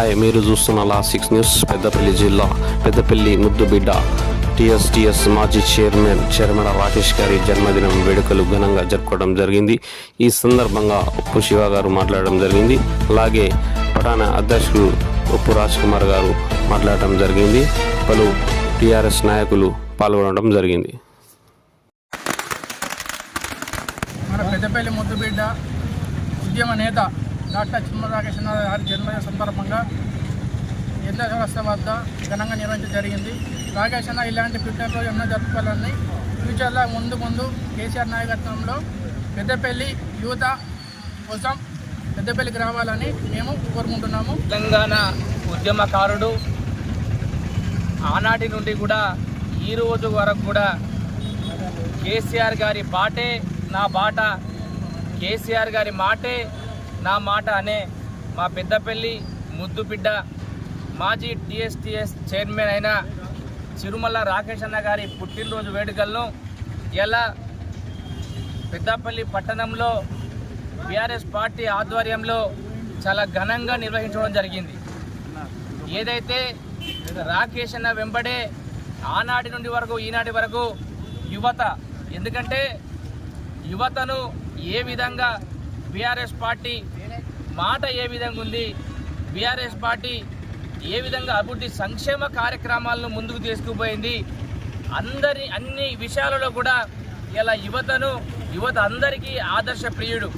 Hi, మీరు చూస్తున్న లా6 news. Peddapalli జిల్లా పెద్దపల్లి ముద్దుబిడ్డ టీఎస్టీఎస్ మాజీ చైర్మన్ చెరమడ రాకేష్ గారి జన్మదినం వేడుకలు ఘనంగా జరుపుకోవడం జరిగింది. ఈ సందర్భంగా ఉప్పు శివ గారు మాట్లాడడం జరిగింది. అలాగే పటాన అధ్యక్షులు ఉప్పు రాజ్ కుమార్ గారు మాట్లాడటం జరిగింది. పలు టీఆర్ఎస్ నాయకులు పాల్గొనడం జరిగింది. మన పెద్దపల్లి ముద్దుబిడ్డ ఉద్యమ నేత డాక్టర్ చెరమడ రాకేష్ గారి జన్మదిన సందర్భంగా ఎన్నికల వ్యవస్థ వద్ద ఘనంగా నిర్వహించడం జరిగింది. రాకేష్ అన్న ఇలాంటి పుట్టినరోజు ఎన్నో జరుపుకోవాలని, ఫ్యూచర్లో ముందు కేసీఆర్ నాయకత్వంలో పెద్దపల్లి యువత కోసం పెద్దపల్లికి రావాలని మేము కోరుకుంటున్నాము. తెలంగాణ ఉద్యమకారుడు ఆనాటి నుండి కూడా ఈ రోజు వరకు కూడా కేసీఆర్ గారి బాటే నా బాట, కేసీఆర్ గారి మాటే నా మాట అనే మా పెద్దపల్లి ముద్దుబిడ్డ మాజీ టీఎస్టీఎస్ చైర్మన్ అయిన చిరుమల రాకేష్ అన్న గారి పుట్టినరోజు వేడుకలను ఇలా పెద్దపల్లి పట్టణంలో బీఆర్ఎస్ పార్టీ ఆధ్వర్యంలో చాలా ఘనంగా నిర్వహించడం జరిగింది. ఏదైతే రాకేష్ అన్న వెంబడే ఆనాటి నుండి వరకు ఈనాటి వరకు యువత, ఎందుకంటే యువతను ఏ విధంగా బీఆర్ఎస్ పార్టీ మాట ఏ విధంగా ఉంది, బీఆర్ఎస్ పార్టీ ఏ విధంగా అభివృద్ధి సంక్షేమ కార్యక్రమాలను ముందుకు తీసుకుపోయింది, అన్ని విషయాలలో కూడా ఇలా యువత అందరికీ ఆదర్శ ప్రియుడు.